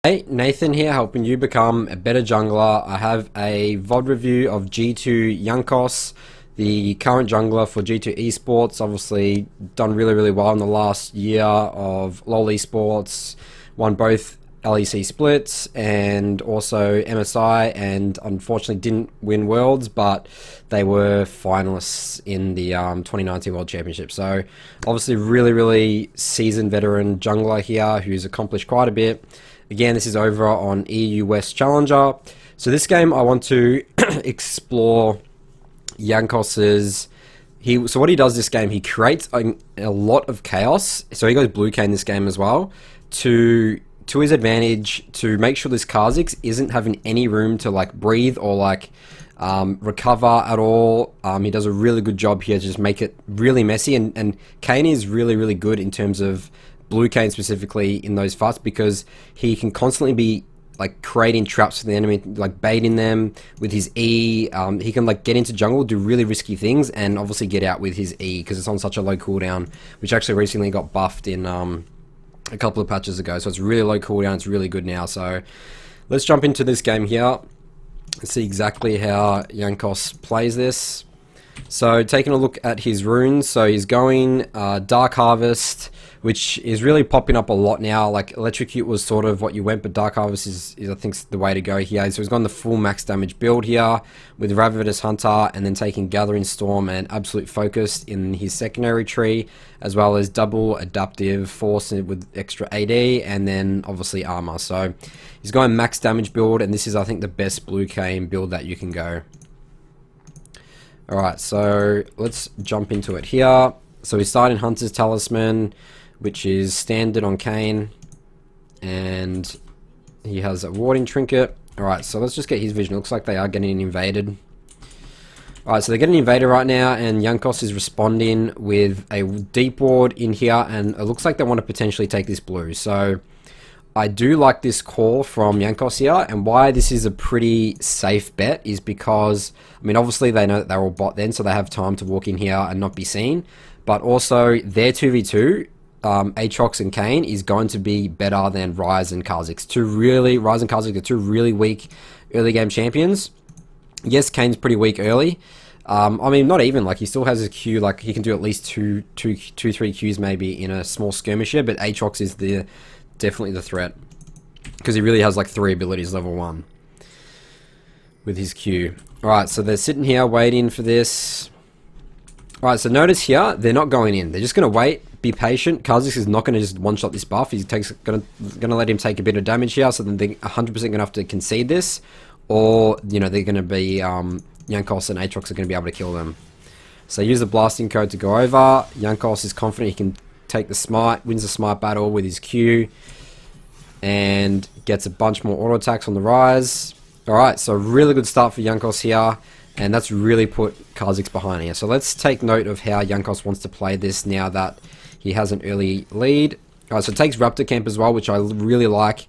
Hey, Nathan here, helping you become a better jungler. I have a VOD review of G2 Jankos, the current jungler for G2 Esports. Obviously done really well in the last year of LoL Esports, won both LEC splits and also MSI, and unfortunately didn't win Worlds, but they were finalists in the 2019 World Championship. So obviously really seasoned veteran jungler here who's accomplished quite a bit. Again, this is over on EUW Challenger. So this game I want to explore Jankos's... So what he does this game, he creates a lot of chaos. So he goes blue Kayn this game as well to his advantage, to make sure this Kha'Zix isn't having any room to like breathe or like recover at all. He does a really good job here to just make it really messy, and Kayn is really good in terms of blue Kayn specifically in those fights, because he can constantly be like creating traps for the enemy, like baiting them with his E. He can like get into jungle, do really risky things, and obviously get out with his E because it's on such a low cooldown, which actually recently got buffed in a couple of patches ago. So it's really low cooldown, it's really good now. So let's jump into this game here and see exactly how Jankos plays this. So taking a look at his runes, so he's going Dark Harvest, which is really popping up a lot now. Like Electrocute was sort of what you went, but Dark Harvest is I think the way to go here. So he's gone the full max damage build here with Ravenous Hunter, and then taking Gathering Storm and Absolute Focus in his secondary tree, as well as double Adaptive Force with extra AD, and then obviously Armor. So he's going max damage build, and this is I think the best blue Kayn build that you can go. Alright, so let's jump into it here. So he's starting Hunter's Talisman, which is standard on Kayn, and he has a Warding Trinket. Alright, so let's just get his vision. It looks like they are getting invaded. Alright, so they're getting invaded right now, and Jankos is responding with a deep ward in here, and it looks like they want to potentially take this blue. So I do like this call from Jankos here, and why this is a pretty safe bet is because, I mean, obviously they know that they're all bot then, so they have time to walk in here and not be seen, but also their 2v2, Aatrox and Kayn, is going to be better than Ryze and Kha'Zix. Ryze and Kha'Zix are two really weak early game champions. Yes, Kayn's pretty weak early. I mean, not even, like, he still has a Q, like, he can do at least two, three Qs maybe in a small skirmisher, but Aatrox is definitely the threat, because he really has like 3 abilities level 1 with his Q. Alright, so they're sitting here waiting for this. Alright, so notice here, they're not going in. They're just going to wait, be patient. Kha'Zix is not going to just one-shot this buff. He's going to let him take a bit of damage here, so then they're 100% going to have to concede this, or, you know, they're going to be, Jankos and Aatrox are going to be able to kill them. So use the blasting code to go over. Jankos is confident he can take the smite, wins the smite battle with his Q, and gets a bunch more auto attacks on the Ryze. Alright, so really good start for Jankos here, and that's really put Kha'Zix behind here. So let's take note of how Jankos wants to play this now that he has an early lead. Alright, so it takes Raptor Camp as well, which I really like.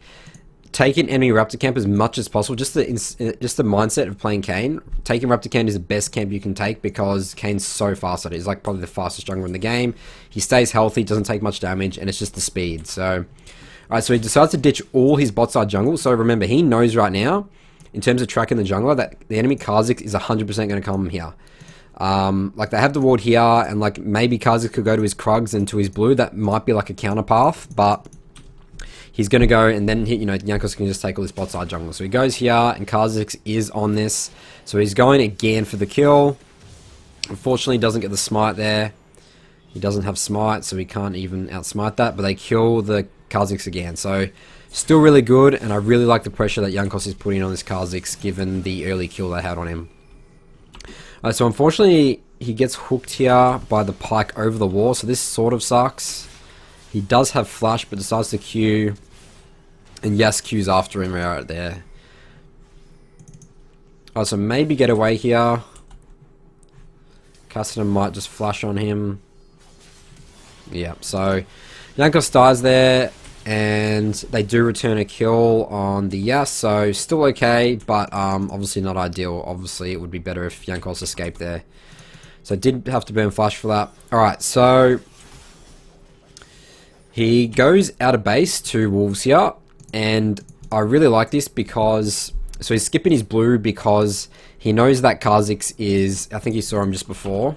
Taking enemy Raptor Camp as much as possible, just the mindset of playing Kayn. Taking Raptor Camp is the best camp you can take, because Kayn's so fast at it. He's like probably the fastest jungler in the game. He stays healthy, doesn't take much damage, and it's just the speed. So, alright, so he decides to ditch all his bot side jungle. So remember, he knows right now, in terms of tracking the jungler, that the enemy Kha'Zix is 100% going to come here. Like, they have the ward here, and like maybe Kha'Zix could go to his Krugs and to his blue. That might be like a counter path, but he's going to go, and then, you know, Jankos can just take all this bot side jungle. So he goes here, and Kha'Zix is on this. So he's going again for the kill. Unfortunately, doesn't get the smite there. He doesn't have smite, so he can't even outsmite that. But they kill the Kha'Zix again. So still really good, and I really like the pressure that Jankos is putting on this Kha'Zix, given the early kill they had on him. So unfortunately, he gets hooked here by the pike over the wall. So this sort of sucks. He does have flash, but decides to Q. And yes, Q's after him right there. Oh, so maybe get away here. Cassidy might just flash on him. Yeah, so Jankos dies there, and they do return a kill on the Yas, so still okay, but obviously not ideal. Obviously, it would be better if Jankos escaped there. So did have to burn flash for that. Alright, so he goes out of base to Wolves here, and I really like this because, so he's skipping his blue because he knows that Kha'Zix is, I think he saw him just before.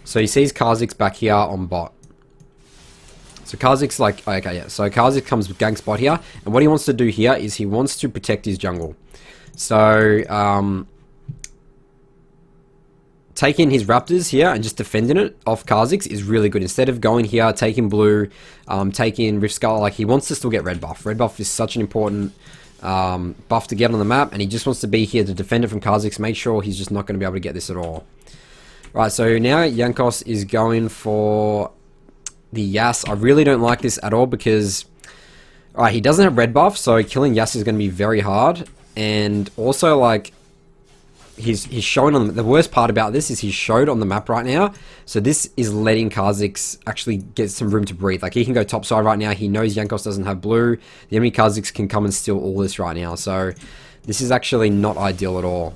So he sees Kha'Zix back here on bot. So Kha'Zix like, okay, yeah. So Kha'Zix comes with gank spot here. And what he wants to do here is he wants to protect his jungle. So, taking his Raptors here and just defending it off Kha'Zix is really good. Instead of going here, taking blue, taking Rift Skull, like he wants to still get red buff. Red buff is such an important buff to get on the map, and he just wants to be here to defend it from Kha'Zix, make sure he's just not going to be able to get this at all. Right, so now Jankos is going for the Yas. I really don't like this at all because, alright, he doesn't have red buff, so killing Yas is going to be very hard. And also, like, he's showing on the worst part about this is he's showed on the map right now. So this is letting Kha'Zix actually get some room to breathe. Like, he can go topside right now. He knows Jankos doesn't have blue. The enemy Kha'Zix can come and steal all this right now. So this is actually not ideal at all.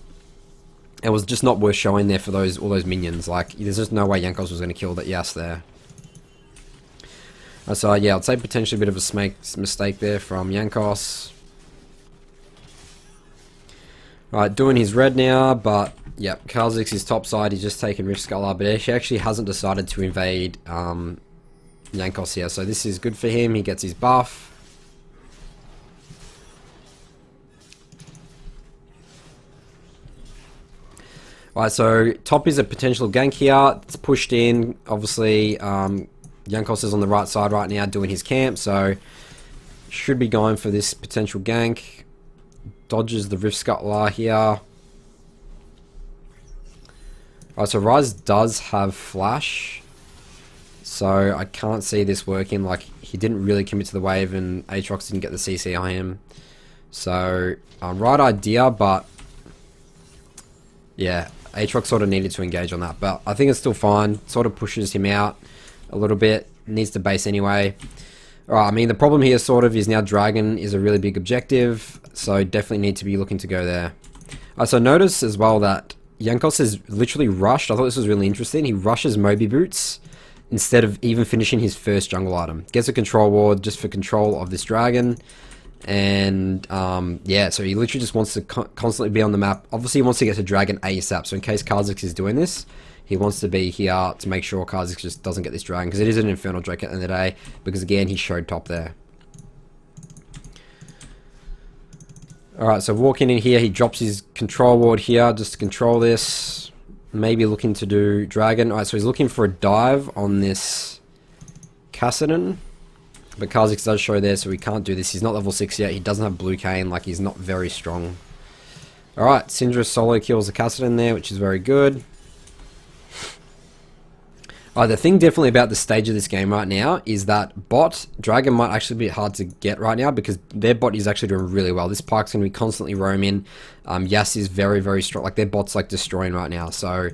It was just not worth showing there for all those minions. Like, there's just no way Jankos was going to kill that Yas there. So yeah, I'd say potentially a bit of a mistake there from Jankos. Right, doing his red now, but yeah, Kha'Zix is topside. He's just taken Rift Sculler, but he actually hasn't decided to invade Jankos here. So this is good for him. He gets his buff. Right, so top is a potential gank here. It's pushed in. Obviously, Jankos is on the right side right now doing his camp, so should be going for this potential gank. Dodges the Rift Scuttler here. Alright, so Ryze does have flash, so I can't see this working. Like, he didn't really commit to the wave, and Aatrox didn't get the CC on him. So, right idea, but yeah, Aatrox sort of needed to engage on that, but I think it's still fine. Sort of pushes him out a little bit. Needs to base anyway. Alright, I mean, the problem here sort of is now Dragon is a really big objective, so definitely need to be looking to go there. So notice as well that Jankos has literally rushed. I thought this was really interesting. He rushes Moby Boots instead of even finishing his first jungle item. Gets a control ward just for control of this Dragon. And yeah, so he literally just wants to constantly be on the map. Obviously, he wants to get to Dragon ASAP, so in case Kha'Zix is doing this, he wants to be here to make sure Kha'Zix just doesn't get this Dragon, because it is an Infernal Drake at the end of the day, because again, he showed top there. Alright, so walking in here, he drops his control ward here just to control this. Maybe looking to do Dragon. Alright, so he's looking for a dive on this Kassadin. But Kha'Zix does show there, so he can't do this. He's not level 6 yet. He doesn't have blue Kayn. Like, he's not very strong. Alright, Syndra solo kills the Kassadin there, which is very good. The thing definitely about the stage of this game right now is that bot, Dragon might actually be hard to get right now because their bot is actually doing really well. This Pyke's going to be constantly roaming. Yas is very, very strong. Like, their bot's like destroying right now. So,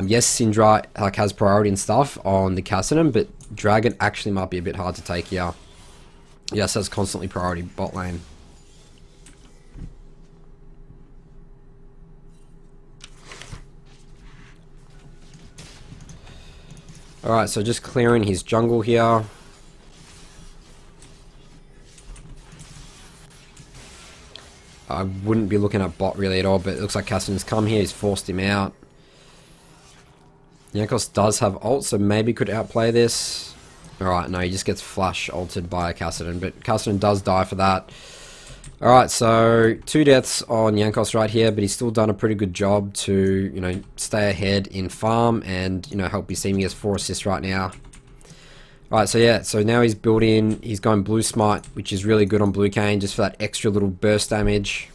yes, Syndra like has priority and stuff on the Kassadin, but Dragon actually might be a bit hard to take here. Yas has constantly priority bot lane. Alright, so just clearing his jungle here. I wouldn't be looking at bot really at all, but it looks like Kassadin's come here. He's forced him out. Jankos does have ult, so maybe could outplay this. Alright, no, he just gets flash ulted by Kassadin, but Kassadin does die for that. Alright, so 2 deaths on Jankos right here, but he's still done a pretty good job to, you know, stay ahead in farm and, you know, help his team. He has 4 assists right now. Alright, so yeah, so now he's building, he's going blue smite, which is really good on blue Kayn, just for that extra little burst damage.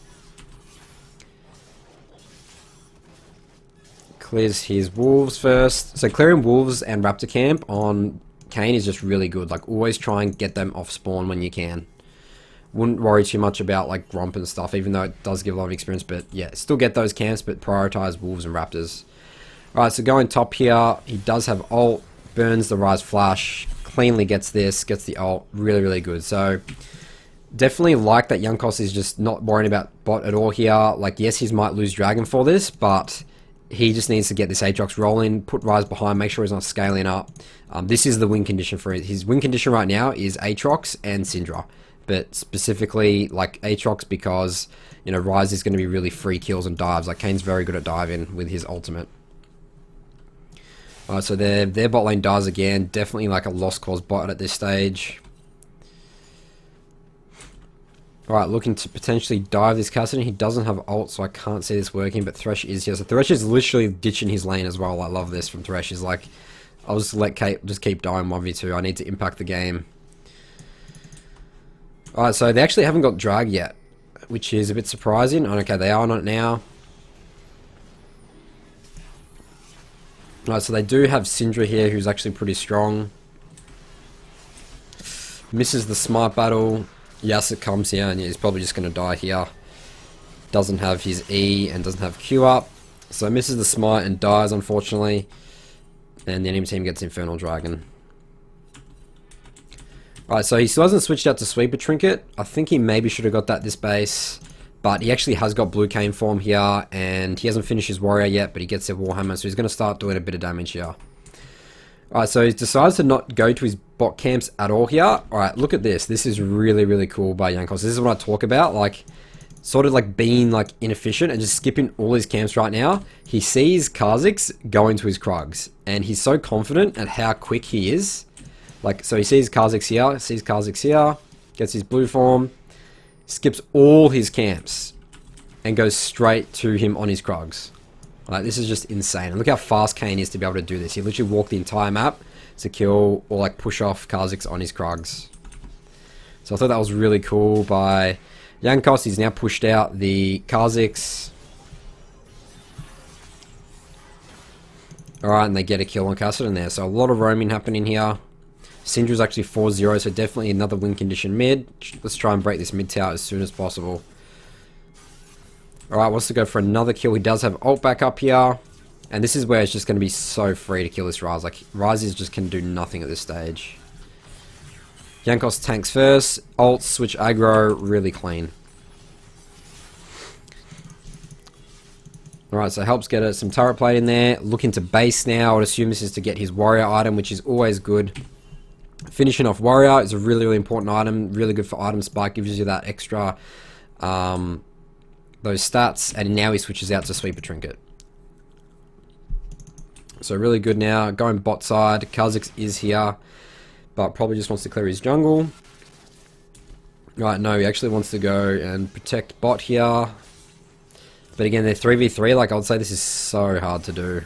Clears his wolves first. So clearing wolves and raptor camp on Kayn is just really good. Like, always try and get them off spawn when you can. Wouldn't worry too much about like Gromp and stuff, even though it does give a lot of experience, but yeah, still get those camps, but prioritize wolves and raptors. Alright, so going top here, he does have ult, burns the Ryze flash, cleanly gets this, gets the ult, really, really good. So definitely like that Jankos is just not worrying about bot at all here. Like, yes, he might lose Dragon for this, but he just needs to get this Aatrox rolling, put Rise behind, make sure he's not scaling up. This is the win condition for his win condition right now is Aatrox and Syndra, but specifically like Aatrox because you know Rise is going to be really free kills and dives. Like Kayn's very good at diving with his ultimate. Alright, so their bot lane dies again. Definitely like a lost cause bot at this stage. Alright, looking to potentially dive this Kassadin. He doesn't have ult, so I can't see this working, but Thresh is here. So Thresh is literally ditching his lane as well. I love this from Thresh. He's like, I'll just let Kate just keep dying 1v2. I need to impact the game. Alright, so they actually haven't got drag yet, which is a bit surprising. Oh, okay, they are on it now. Alright, so they do have Syndra here, who's actually pretty strong. Misses the smite battle. Yasuo comes here and he's probably just going to die here. Doesn't have his E and doesn't have Q up. So misses the smite and dies unfortunately. And the enemy team gets Infernal Dragon. Alright, so he still hasn't switched out to Sweeper Trinket. I think he maybe should have got that this base. But he actually has got Blue Kayn form here. And he hasn't finished his Warrior yet, but he gets a Warhammer. So he's going to start doing a bit of damage here. Alright, so he decides to not go to his bot camps at all here. Alright, look at this. This is really, really cool by Jankos. This is what I talk about, like, sort of like being, like, inefficient and just skipping all his camps right now. He sees Kha'Zix go into his Krugs, and he's so confident at how quick he is. Like, so he sees Kha'Zix here, gets his blue form, skips all his camps, and goes straight to him on his Krugs. Like, this is just insane. And look how fast Kayn is to be able to do this. He literally walked the entire map to kill or like push off Kha'Zix on his Krugs. So I thought that was really cool by Jankos. He's now pushed out the Kha'Zix. Alright, and they get a kill on Kassadin there. So a lot of roaming happening here. Syndra's actually 4-0, so definitely another win condition mid. Let's try and break this mid tower as soon as possible. Alright, wants to go for another kill. He does have ult back up here. And this is where it's just going to be so free to kill this Ryze. Like, Ryze is just can do nothing at this stage. Jankos tanks first. Ult, switch aggro, really clean. Alright, so helps get some turret plate in there. Looking to base now. I would assume this is to get his warrior item, which is always good. Finishing off warrior is a really, really important item. Really good for item spike. Gives you that extra... those stats, and now he switches out to Sweeper Trinket. So really good now. Going bot side, Kha'Zix is here, but probably just wants to clear his jungle. Right, no, he actually wants to go and protect bot here. But again, they're 3v3, like I would say this is so hard to do.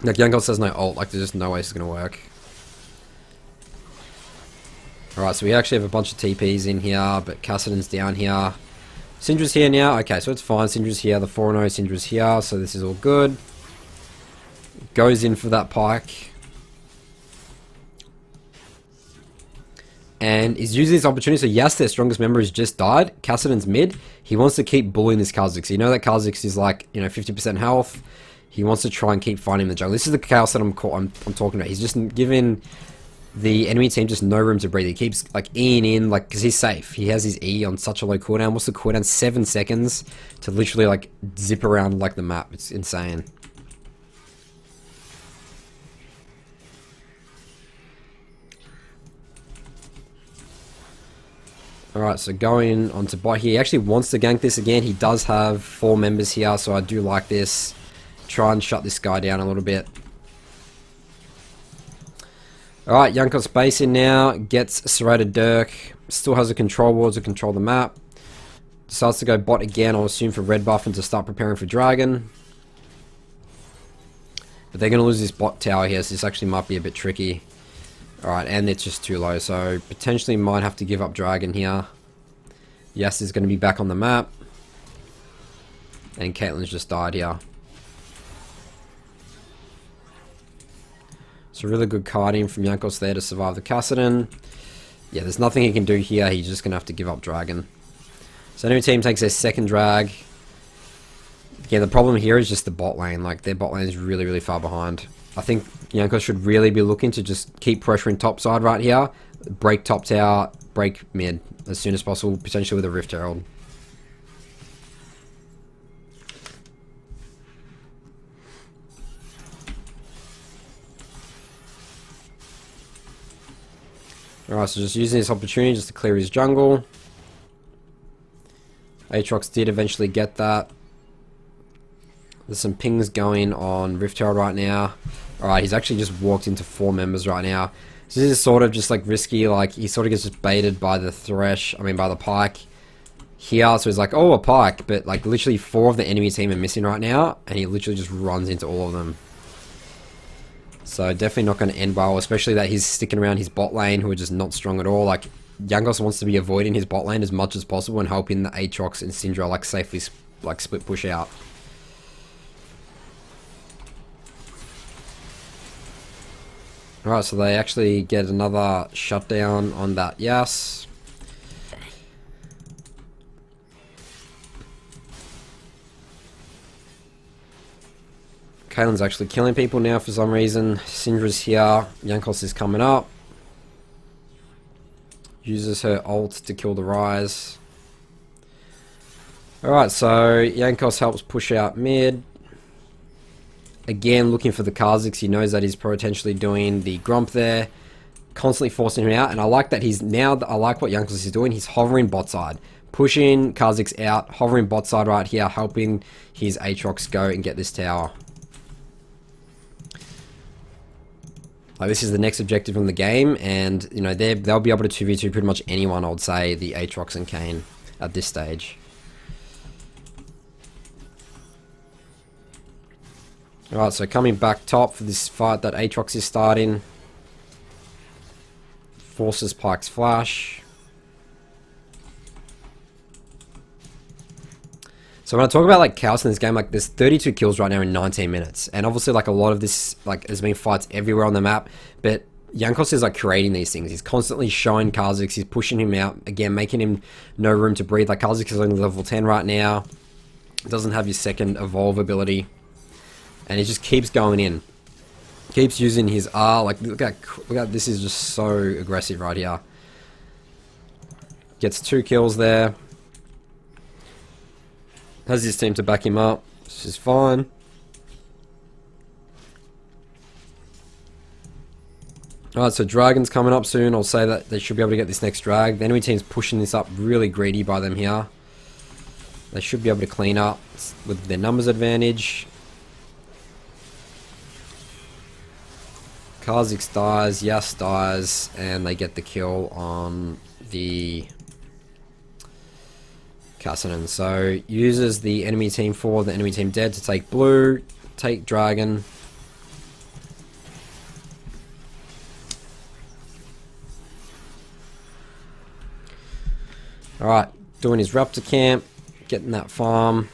Like Jankos has no ult, like there's just no way this is going to work. Alright, so we actually have a bunch of TPs in here, but Kassadin's down here. Syndra's here now. Okay, so it's fine. Syndra's here. The 4-0 Syndra's here. So this is all good. Goes in for that pike. And is using this opportunity. So yes, their strongest member has just died. Kassadin's mid. He wants to keep bullying this Kha'Zix. So you know that Kha'Zix is like, you know, 50% health. He wants to try and keep fighting the jungle. This is the chaos that I'm talking about. He's just giving the enemy team just no room to breathe. He keeps like E'ing in, like, because he's safe. He has his E on such a low cooldown. What's the cooldown? 7 seconds to literally like zip around like the map. It's insane. Alright, so going on to bot here. He actually wants to gank this again. He does have 4 members here, so I do like this. Try and shut this guy down a little bit. Alright, Jankos base in now, gets Serrated Dirk, still has a control ward to control the map. Decides to go bot again, I'll assume for red buff and to start preparing for dragon. But they're going to lose this bot tower here, so this actually might be a bit tricky. Alright, and it's just too low, so potentially might have to give up dragon here. Yes, is going to be back on the map. And Caitlyn's just died here. So really good carding from Jankos there to survive the Kassadin. Yeah, there's nothing he can do here. He's just going to have to give up dragon. So enemy team takes their second drag. Yeah, the problem here is just the bot lane. Like, their bot lane is really, really far behind. I think Jankos should really be looking to just keep pressuring top side right here. Break top tower, break mid as soon as possible, potentially with a Rift Herald. Alright, so just using this opportunity just to clear his jungle. Aatrox did eventually get that. There's some pings going on Rift Herald right now. Alright, he's actually just walked into 4 members right now. So this is sort of just like risky, like he sort of gets just baited by the by the Pike here. So he's like, oh, a Pike, but like literally 4 of the enemy team are missing right now, and he literally just runs into all of them. So definitely not going to end well, especially that he's sticking around his bot lane, who are just not strong at all. Like, Jankos wants to be avoiding his bot lane as much as possible and helping the Aatrox and Syndra like safely like split push out. Alright, so they actually get another shutdown on that Yas. Kayn's actually killing people now for some reason. Syndra's here. Jankos is coming up. Uses her ult to kill the Rise. Alright, so Jankos helps push out mid. Again, looking for the Kha'Zix. He knows that he's potentially doing the Grump there. Constantly forcing him out. And I like that he's now, I like what Jankos is doing. He's hovering bot side. Pushing Kha'Zix out. Hovering bot side right here. Helping his Aatrox go and get this tower. Like, this is the next objective in the game. And, you know, they'll be able to 2v2 pretty much anyone, I would say, the Aatrox and Kayn at this stage. Alright, so coming back top for this fight that Aatrox is starting. Forces Pike's flash. So when I talk about like chaos in this game, like there's 32 kills right now in 19 minutes. And obviously like a lot of this, like there's been fights everywhere on the map. But Jankos is like creating these things. He's constantly showing Kha'Zix, he's pushing him out. Again, making him no room to breathe. Like Kha'Zix is only level 10 right now. Doesn't have his second evolve ability. And he just keeps going in. Keeps using his R. Like, look at this is just so aggressive right here. Gets 2 kills there. Has his team to back him up. This is fine. Alright, so Dragon's coming up soon. I'll say that they should be able to get this next drag. The enemy team's pushing this up, really greedy by them here. They should be able to clean up with their numbers advantage. Kha'Zix dies, Yas dies, and they get the kill on the Kassadin. So uses the enemy team for the enemy team dead to take blue, take dragon. Alright, doing his Raptor camp, getting that farm.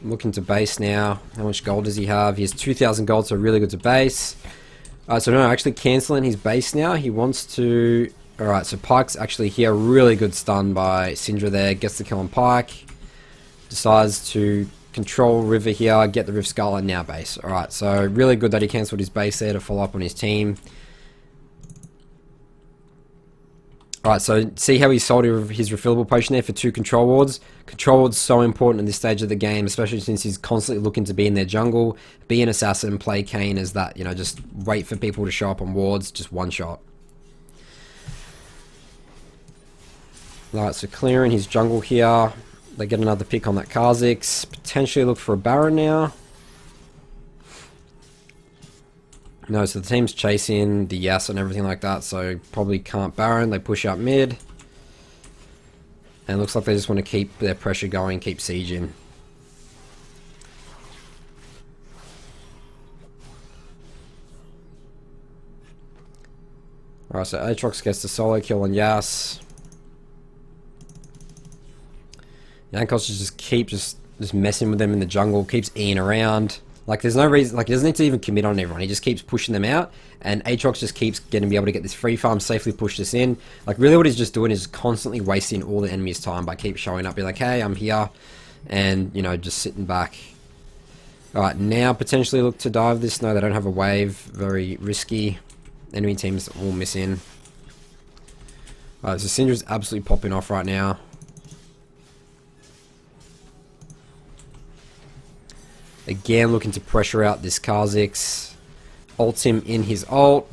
Looking to base now. How much gold does he have? He has 2,000 gold, so really good to base. So no, actually cancelling his base now. He wants to... Alright, so Pike's actually here. Really good stun by Syndra there. Gets the kill on Pike. Decides to control River here. Get the Rift Skull and now base. Alright, so really good that he cancelled his base there to follow up on his team. Alright, so see how he sold his refillable potion there for 2 control wards? Control wards so important at this stage of the game, especially since he's constantly looking to be in their jungle, be an assassin, play Kayn as that, you know, just wait for people to show up on wards, just one shot. Alright, so clearing his jungle here. They get another pick on that Kha'Zix. Potentially look for a Baron now. No, so the team's chasing the Yas and everything like that, so probably can't Baron. They push up mid. And it looks like they just want to keep their pressure going, keep sieging. Alright, so Aatrox gets the solo kill on Yas. Jankos just keeps messing with them in the jungle, keeps eating around. Like, there's no reason, like, he doesn't need to even commit on everyone. He just keeps pushing them out, and Aatrox just keeps getting to be able to get this free farm, safely push this in. Like, really what he's just doing is constantly wasting all the enemy's time by keep showing up, be like, hey, I'm here, and, you know, just sitting back. Alright, now potentially look to dive this. No, they don't have a wave. Very risky. Enemy teams all missing. Alright, so Syndra's absolutely popping off right now. Again, looking to pressure out this Kha'Zix. Ults him in his ult.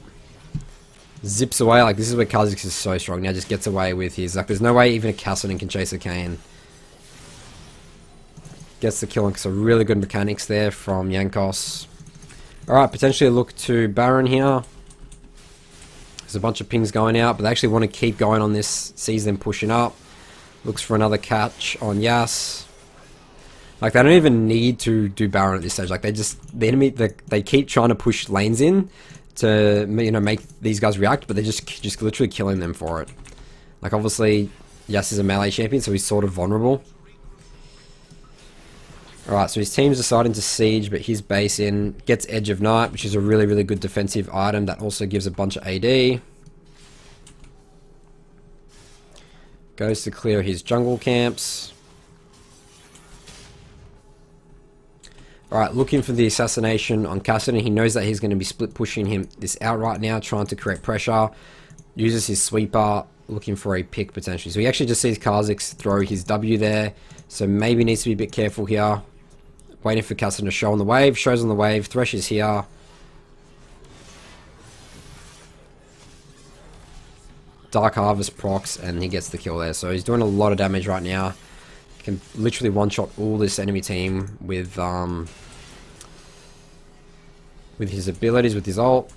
Zips away. Like, this is where Kha'Zix is so strong. Now just gets away with his... Like, there's no way even a Kassadin can chase a Kayn. Gets the kill, and some really good mechanics there from Jankos. Alright, potentially a look to Baron here. There's a bunch of pings going out, but they actually want to keep going on this. Sees them pushing up. Looks for another catch on Yas. Like, they don't even need to do Baron at this stage. Like, they just... The enemy... They keep trying to push lanes in to, you know, make these guys react, but they're just literally killing them for it. Like, obviously, Yas is a melee champion, so he's sort of vulnerable. Alright, so his team's deciding to siege, but his base in. Gets Edge of Night, which is a really, really good defensive item that also gives a bunch of AD. Goes to clear his jungle camps. Alright, looking for the assassination on Kassadin. He knows that he's going to be split pushing him this out right now, trying to create pressure. Uses his sweeper, looking for a pick potentially. So he actually just sees Kha'Zix throw his W there. So maybe needs to be a bit careful here. Waiting for Kassadin to show on the wave. Shows on the wave. Thresh is here. Dark Harvest procs, and he gets the kill there. So he's doing a lot of damage right now. Can literally one-shot all this enemy team with his abilities, with his ult.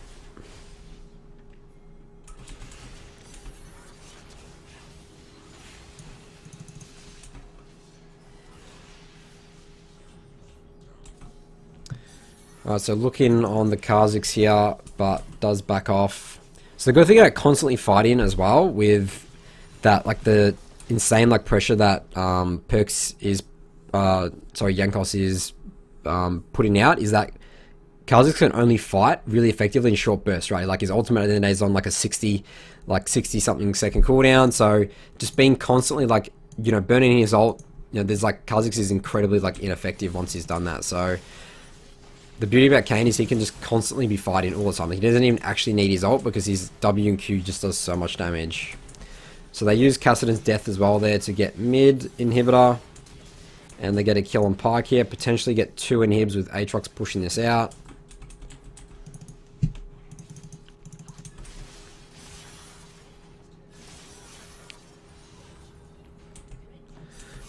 Alright, so looking on the Kha'Zix here, but does back off. So the good thing about constantly fighting as well with that, like the insane like pressure that Jankos is putting out, is that Kha'Zix can only fight really effectively in short bursts, right? Like his ultimate at the end of the day is on like a 60 something second cooldown. So just being constantly like, you know, burning his ult, you know, there's like Kha'Zix is incredibly like ineffective once he's done that. So the beauty about Kayn is he can just constantly be fighting all the time. He doesn't even actually need his ult because his W and Q just does so much damage. So they use Kassadin's death as well there to get mid inhibitor. And they get a kill on Pike here. Potentially get 2 inhibs with Aatrox pushing this out.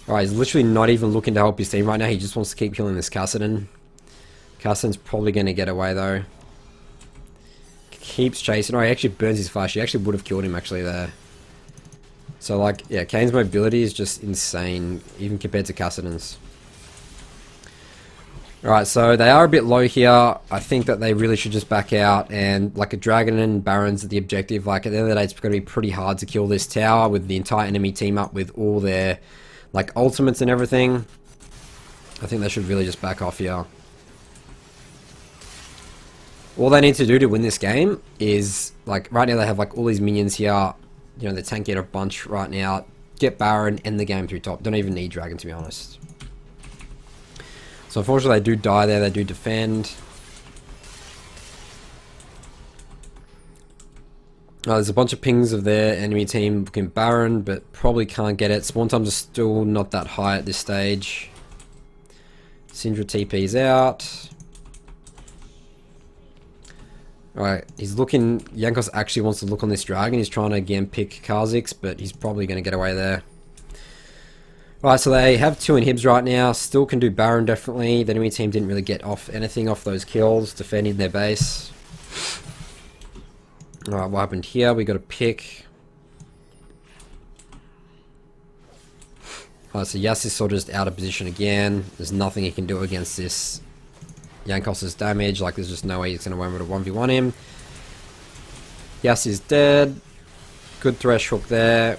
Alright, he's literally not even looking to help his team right now. He just wants to keep killing this Kassadin. Kassadin's probably going to get away though. Keeps chasing. Oh, he actually burns his flash. He actually would have killed him actually there. So like, yeah, Kayn's mobility is just insane, even compared to Kassadin's. Alright, so they are a bit low here. I think that they really should just back out, and like a Dragon and Baron's the objective. Like at the end of the day, it's going to be pretty hard to kill this tower with the entire enemy team up with all their like ultimates and everything. I think they should really just back off here. All they need to do to win this game is, like, right now they have, like, all these minions here. You know, they're tanking a bunch right now. Get Baron, end the game through top. Don't even need Dragon, to be honest. So, unfortunately, they do die there. They do defend. There's a bunch of pings of their enemy team looking Baron, but probably can't get it. Spawn times are still not that high at this stage. Syndra TP's out. Alright, he's looking... Jankos actually wants to look on this dragon. He's trying to again pick Kha'Zix, but he's probably going to get away there. Alright, so they have 2 inhibs right now. Still can do Baron, definitely. The enemy team didn't really get off anything off those kills, defending their base. Alright, what happened here? We got a pick. Alright, so Yas is sort of just out of position again. There's nothing he can do against this Jankos' damage. Like, there's just no way he's going to be able to 1v1 him. Yas is dead. Good Thresh hook there.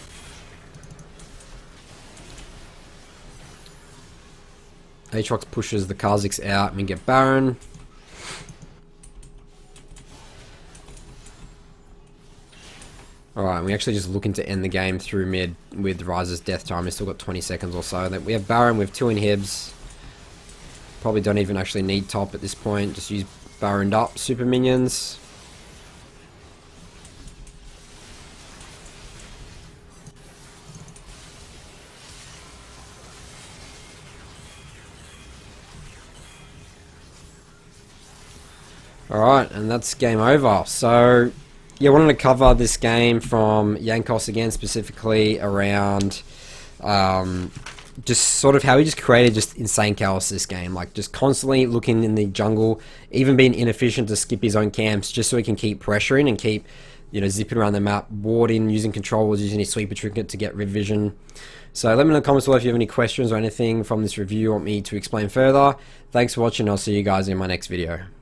Aatrox pushes the Kha'Zix out and we get Baron. Alright, we're actually just looking to end the game through mid with Ryze's death time. We've still got 20 seconds or so. Then we have Baron with 2 inhibs. Probably don't even actually need top at this point. Just use Baroned up super minions. Alright, and that's game over. So, yeah, I wanted to cover this game from Jankos again, specifically around just sort of how he just created just insane chaos this game. Like, just constantly looking in the jungle, even being inefficient to skip his own camps just so he can keep pressuring and keep, you know, zipping around the map, warding, using controls, using his sweeper trinket to get revision. So let me know in the comments below if you have any questions or anything from this review you want me to explain further. Thanks for watching. I'll see you guys in my next video.